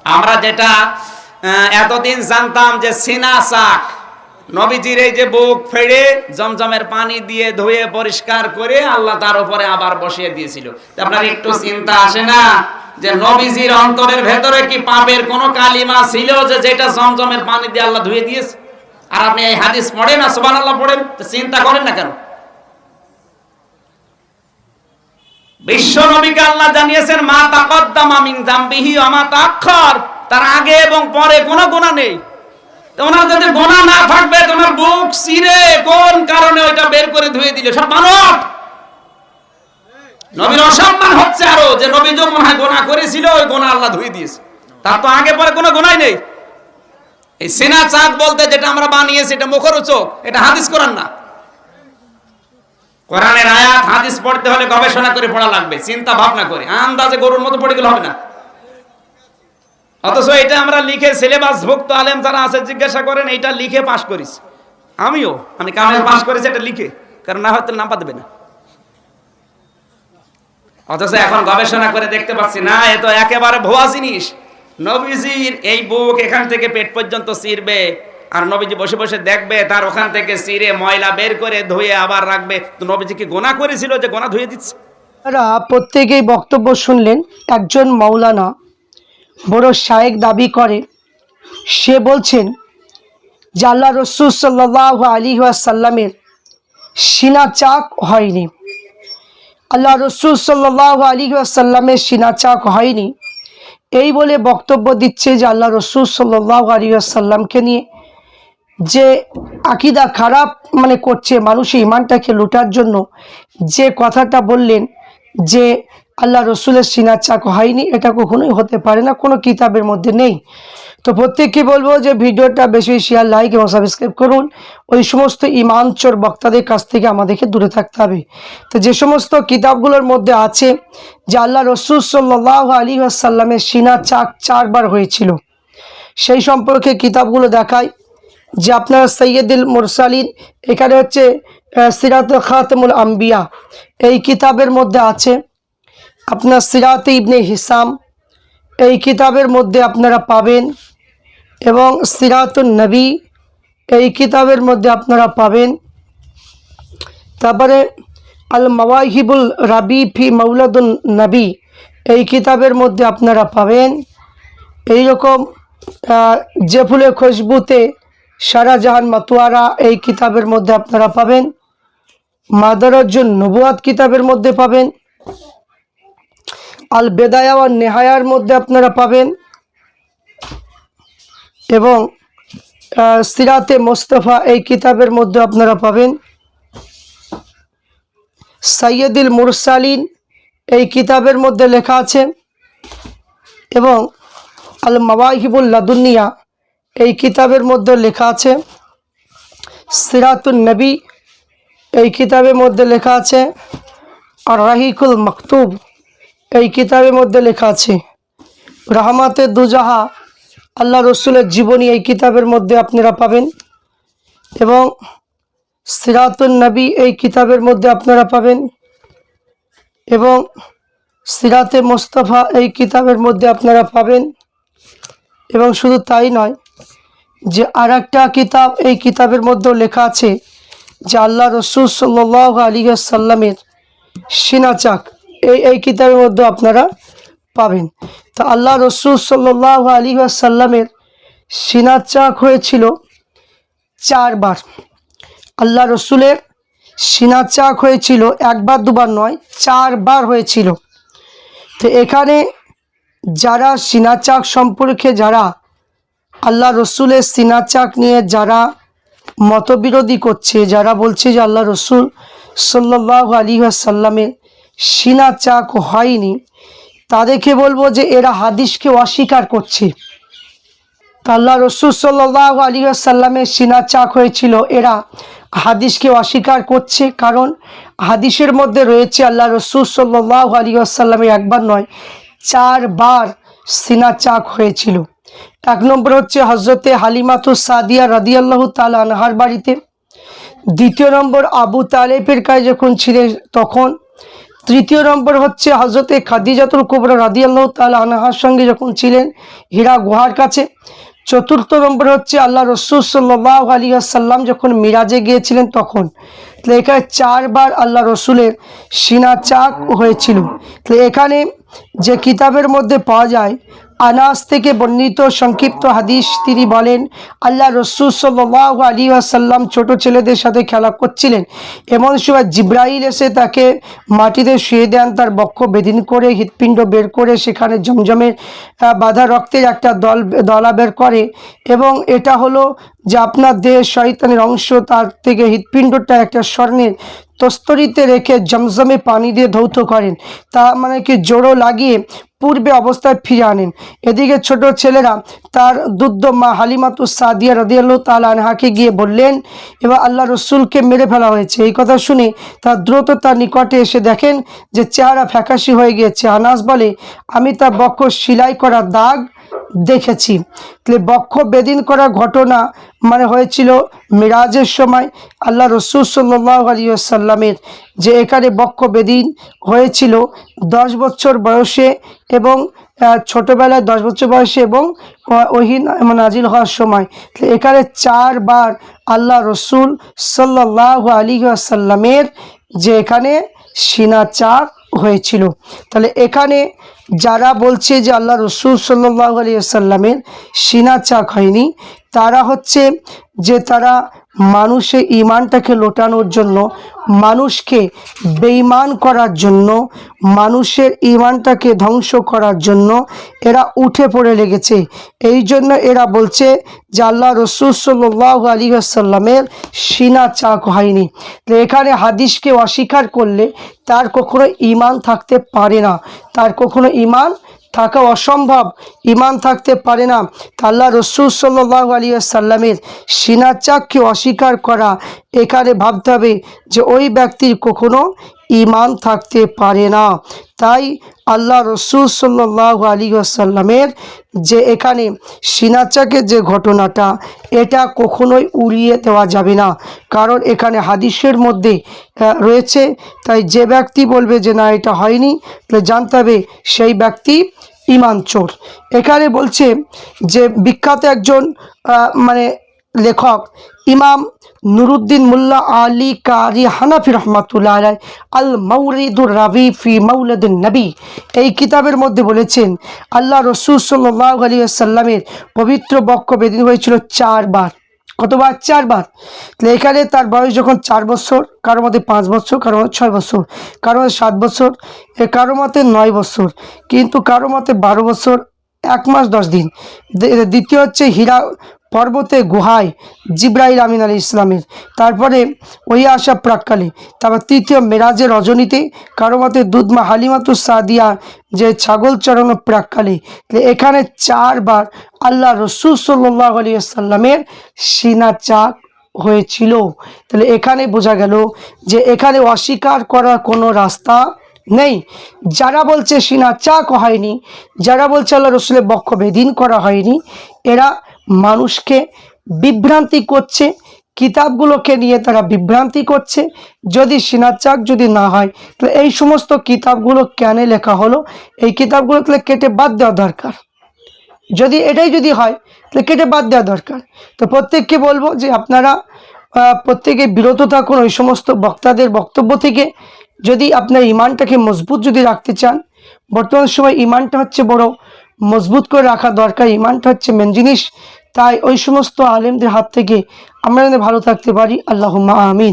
আমরা যেটা এতদিন জানতাম যে সিনা চাক, নবীজির এই যে বুক ফেড়ে জমজমের পানি দিয়ে ধুয়ে পরিষ্কার করে আল্লাহ তার উপরে আবার বসিয়ে দিয়েছিল। আপনার একটু চিন্তা আসে না যে নবীজির অন্তরের ভেতরে কি পাপের কোনো কালিমা ছিল যে যেটা জমজমের পানি দিয়ে আল্লাহ ধুয়ে দিয়েছে? আর আপনি এই হাদিস পড়েন না সুবহানাল্লাহ পড়েন, চিন্তা করেন না কেন? বিশ্ব নবীকে আল্লাহ জানিয়েছেন মা তাকদ্দামা মিন যামবিহি ওয়া মা তাআখার, তার আগে এবং পরে কোনো গুনাহ নেই। ওনার যদি গুনাহ না থাকবে তোমার বুক চিরে কোন কারণে ওইটা বের করে ধুয়ে দিলে? সব মানব নবীর অসম্মান হচ্ছে আরো, যে নবী যে মনে হয় গুনাহ করেছিল ওই গুনাহ আল্লাহ ধুয়ে দিয়েছে, তার তো আগে পরে কোনো গুনাহই নেই। এই সিনা চাক বলতে যেটা আমরা বানিয়েছি এটা মুখরোচক, এটা হাদিস কোরআন না। কোরআনের আয়াত হাদিস পড়তে হলে গবেষণা করে পড়া লাগবে, চিন্তা ভাবনা করে, আন্দাজে গরুর মতো পড়ে গেলে হবে না। অথচ এটা আমরা লিখে সিলেবাস ভুক্ত আলেম যারা আছে জিজ্ঞাসা করেন এটা লিখে পাশ করিস। আমি কামেল পাশ করেছি এটা লিখে, কারণ না হয়তো নাম্বার দেবে না। অথচ এখন গবেষণা করে দেখতে পাচ্ছি না, এ তো একেবারে ভুয়া জিনিস। নবীজির এই বুক এখান থেকে পেট পর্যন্ত চিরবে, আর নবীজি বসে বসে দেখবে তার ওখান থেকে চিরে ময়লা বের করে ধুয়ে আবার রাখবে। তো নবীজি কি গোনা করেছিল যে গোনা ধুয়ে দিচ্ছে? প্রত্যেকেই বক্তব্য শুনলেন। একজন মাওলানা বড় শায়েক দাবি করে, সে বলছেন যে আল্লাহ রসুল সাল্লাল্লাহু আলাইহি ওয়াসাল্লামের সিনা চাক হয়নি। আল্লাহ রসুল সাল্লাল্লাহু আলাইহি ওয়াসাল্লামের সিনা চাক হয়নি এই বলে বক্তব্য দিচ্ছে যে আল্লাহ রসুল সাল্লাল্লাহু আলাইহি ওয়াসাল্লামকে নিয়ে যে আকীদা খারাপ করছে, মানুষের ঈমানটাকে লুটার জন্য যে কথাটা বললেন যে আল্লাহ রসুলের সিনা চাক হয়নি, এটা কখনোই হতে পারে না, কোনো কিতাবের মধ্যে নেই। তো প্রত্যেককে বলবো যে ভিডিওটা বেশি শেয়ার, লাইক এবং সাবস্ক্রাইব করুন। ওই সমস্ত ঈমানচোর বক্তাদের কাছ থেকে আমাদেরকে দূরে থাকতে হবে। তো যে সমস্ত কিতাবগুলোর মধ্যে আছে যে আল্লাহ রসুল সাল্লাল্লাহু আলাইহি ওয়াসাল্লামের সিনা চাক 4 বার হয়েছিল, সেই সম্পর্কে কিতাবগুলো দেখায় যে আপনার সৈয়দুল মুরসালিন, এখানে হচ্ছে সিরাতুল খাতামুল আম্বিয়া, এই কিতাবের মধ্যে আছে আপনার সিরাতে ইবনে হিসাম, এই কিতাবের মধ্যে আপনারা পাবেন, এবং সিরাতুন নবী এই কিতাবের মধ্যে আপনারা পাবেন। তারপরে আল মাওয়াহিবুল রাবি ফি মাউলাদুন নবী এই কিতাবের মধ্যে আপনারা পাবেন। এইরকম যে ফুলে খুশবুতে শাহজাহান মাতোয়ারা এই কিতাবের মধ্যে আপনারা পাবেন। মাদারাজুন নবুয়াত কিতাবের মধ্যে পাবেন। আল বেদায়া ওয়ান নেহায়ার মধ্যে আপনারা পাবেন, এবং সিরাতে মোস্তফা এই কিতাবের মধ্যে আপনারা পাবেন। সৈয়দুল মুরসালিন এই কিতাবের মধ্যে লেখা আছে, এবং আল মাওয়াহিবুল লাদুনিয়া এই কিতাবের মধ্যে লেখা আছে। সিরাতুন নবী এই কিতাবের মধ্যে লেখা আছে। আর রাহিকুল মাকতুব এই কিতাবের মধ্যে লেখা আছে। রহমাতে দুজাহা আল্লাহ রসুলের জীবনী এই কিতাবের মধ্যে আপনারা পাবেন, এবং সিরাতুন নবী এই কিতাবের মধ্যে আপনারা পাবেন, এবং সিরাতে মোস্তফা এই কিতাবের মধ্যে আপনারা পাবেন। এবং শুধু তাই নয়, যে আর একটা কিতাব এই কিতাবের মধ্যেও লেখা আছে যে আল্লাহ রসুল সাল্লাল্লাহু আলাইহি ওয়াসাল্লামের সিনা চাক এই কিতাবের মধ্যে আপনারা পাবেন। তো আল্লাহ রসুল সাল্লাল্লাহু আলাইহি ওয়াসাল্লামের সিনা চাক হয়েছিল 4 বার। আল্লাহ রসুলের সিনা চাক হয়েছিল 1 বার 2 বার নয়, 4 বার হয়েছিল। তো এখানে যারা সিনা চাক সম্পর্কে, যারা আল্লাহ রসুলের সিনা চাক নিয়ে যারা মতবিরোধী করছে, যারা বলছে যে আল্লাহ রসুল সাল্লাল্লাহু আলাইহি ওয়াসাল্লামের সিনা চাক হয়নি, তাদেরকে বলবো যে এরা হাদিসকে অস্বীকার করছে। আল্লাহ রসুল সাল্লাল্লাহু আলাইহি ওয়াসাল্লামের সিনা চাক হয়েছিল, এরা হাদিসকে অস্বীকার করছে। কারণ হাদিসের মধ্যে রয়েছে আল্লাহ রসুল সাল্লাল্লাহু আলাইহি ওয়াসাল্লামের 1 বার নয় 4 বার সিনা চাক হয়েছিল। 1 নম্বর হচ্ছে হজরতে হালিমাতুস সাদিয়া রাদিয়াল্লাহু তাআলা আনহার বাড়িতে। 2 নম্বর আবু তালেবের কাছে যখন ছিলেন তখন। তৃতীয় নম্বর হচ্ছে হজরতে খাদিজাতুল কুবরা রাদিয়াল্লাহু তাআলা আনহার সঙ্গে যখন ছিলেন হীরা গুহার কাছে। চতুর্থ নম্বর হচ্ছে আল্লাহ রসুল সাল্লাল্লাহু আলাইহি ওয়াসাল্লাম যখন মিরাজে গিয়েছিলেন তখন। তো এখানে 4 বার আল্লাহ রসুলের সিনা চাক হয়েছিল। তো এখানে যে কিতাবের মধ্যে পাওয়া যায় আনাস থেকে বর্ণিত সংক্ষিপ্ত হাদিস, তিনি বলেন আল্লাহ রসুল সাল্লাল্লাহু আলাইহি ওয়াসাল্লাম ছোট ছেলেদের সাথে খেলা করছিলেন, এমন সময় জিব্রাইল এসে তাকে মাটিতে শুয়ে দেন, তার বক্ষ বেদিন করে হৃৎপিণ্ড বের করে সেখানে জমজমের বাঁধা রক্তের একটা দলা বের করে, এবং এটা হলো যে আপনার দেহের শয়তানের অংশ, তার থেকে হৃৎপিণ্ডটা একটা স্বর্ণের তস্তরিতে রেখে জমজমে পানি দিয়ে ধৌত করেন, তা মানে কি জোড়ো লাগিয়ে পূর্বে অবস্থায় ফিরে আনেন। এদিকে ছোট ছেলেরা তার দুধ মা হালিমাতুস সাদিয়া রাদিয়াল্লাহু তাআলা আনহাকে গিয়ে বললেন এবার আল্লাহ রসুলকে মেরে ফেলা হয়েছে। এই কথা শুনে তার দ্রুত তার নিকটে এসে দেখেন যে চেহারা ফ্যাকাশি হয়ে গিয়েছে। আনাস বলে আমি তার বক্ষ সেলাই করা দাগ দেখেছি। তাহলে বক্ষ বেদিন করা ঘটনা মানে হয়েছিল মিরাজের সময় আল্লাহ রসুল সাল্লাল্লাহু আলাইহি ওয়াসাল্লামের, যে এখানে বক্ষ বেদিন হয়েছিল 10 বছর বয়সে, এবং ছোটোবেলায় 10 বছর বয়সে, এবং ওহী নাজিল হওয়ার সময়। এখানে 4 বার আল্লাহ রসুল সাল্লাল্লাহু আলাইহি ওয়াসাল্লামের যে এখানে সিনা চাক হয়েছিল। তাহলে এখানে যারা বলছে যে আল্লাহ রসুল সাল্লাল্লাহু আলাইহি ওয়াসাল্লামের সিনা চাক হয়নি, তারা হচ্ছে যে তারা মানুষের ইমানটাকে লোটানোর জন্য, মানুষকে বেঈমান করার জন্য, মানুষের ইমানটাকে ধ্বংস করার জন্য এরা উঠে পড়ে লেগেছে। এই জন্য এরা বলছে যে আল্লাহ রসুল সাল্লাল্লাহু আলাইহি ওয়াসাল্লামের সিনা চাক হয়নি। তো এখানে হাদিসকে অস্বীকার করলে তার কখনো ইমান থাকতে পারে না, তার কখনো ইমান থাকা অসম্ভব, ইমান থাকতে পারে না। আল্লাহ রসুল সাল্লাল্লাহু আলাইহি ওয়াসাল্লামের সিনা চাককে অস্বীকার করা, এখানে ভাবতে হবে যে ওই ব্যক্তির কখনো ইমান থাকতে পারে না। তাই আল্লাহ রসুল সাল্লাল্লাহু আলাইহি ওয়াসাল্লামের যে এখানে সিনা চাকের যে ঘটনাটা, এটা কখনোই উড়িয়ে দেওয়া যাবে না, কারণ এখানে হাদিসের মধ্যে রয়েছে। তাই যে ব্যক্তি বলবে যে না এটা হয়নি, তাহলে জানতে হবে সেই ব্যক্তি ইমান চোর। এখানে বলছে যে বিখ্যাত একজন মানে লেখক ইমাম নুরুদ্দিন মুল্লা আলী কারি হানাফি রহমাতুল্লাহ আলাইহি আল মাউরিদুর রাবি ফি মাউলিদুন নবী, এই কিতাবের মধ্যে বলেছেন আল্লাহ রসুল সাল্লাল্লাহু আলাইহি ওয়াসাল্লামের পবিত্র বক্ষ বেদিন হয়েছিল 4 বার। কতবার? 4 বার। তাহলে এখানে তার বয়স যখন 4 বছর, কারোর মধ্যে 5 বছর, কারোর মধ্যে 6 বছর, কারোর মধ্যে 7 বছর, কারোর মধ্যে 9 বছর, কিন্তু কারোর মধ্যে 12 বছর 1 মাস 10 দিন। দ্বিতীয় হচ্ছে হীরা পর্বতে গুহায় জিব্রাইল আমিন আলাইহিস ইসলামের, তারপরে ওই আসা প্রাক্কালে, তারপর তৃতীয় মেরাজের রজনীতে, কারো মতে দুধমা হালিমাতুস সাদিয়া যে ছাগল চড়ানো প্রাক্কালে। এখানে 4 বার আল্লাহ রসুল সাল্লাল্লাহু আলাইহি ওয়াসাল্লামের সিনা চাক হয়েছিল। তাহলে এখানে বোঝা গেল যে এখানে অস্বীকার করার কোনো রাস্তা নেই। যারা বলছে সিনা চাক হয়নি, যারা বলছে আল্লাহ রসুলের বক্ষ বেদিন করা হয়নি, এরা মানুষকে বিভ্রান্তি করছে, কিতাবগুলোকে নিয়ে তারা বিভ্রান্তি করছে। যদি সিনা চাক যদি না হয়, তো এই সমস্ত কিতাবগুলো কেন লেখা হলো? এই কিতাবগুলো তাহলে কেটে বাদ দেওয়া দরকার। যদি এটাই যদি হয়, তাহলে কেটে বাদ দেওয়া দরকার। তো প্রত্যেককে বলবো যে আপনারা প্রত্যেকে বিরত থাকুন ওই সমস্ত বক্তাদের বক্তব্য থেকে। যদি আপনার ইমানটাকে মজবুত যদি রাখতে চান, বর্তমান সময় ইমানটা হচ্ছে বড় মজবুত করে রাখা দরকার, ইমানটা হচ্ছে মেন জিনিস। তাই ওই সমস্ত আলেমদের হাত থেকে আমরা যেন ভালো থাকতে পারি, আল্লাহুম্মা আমিন।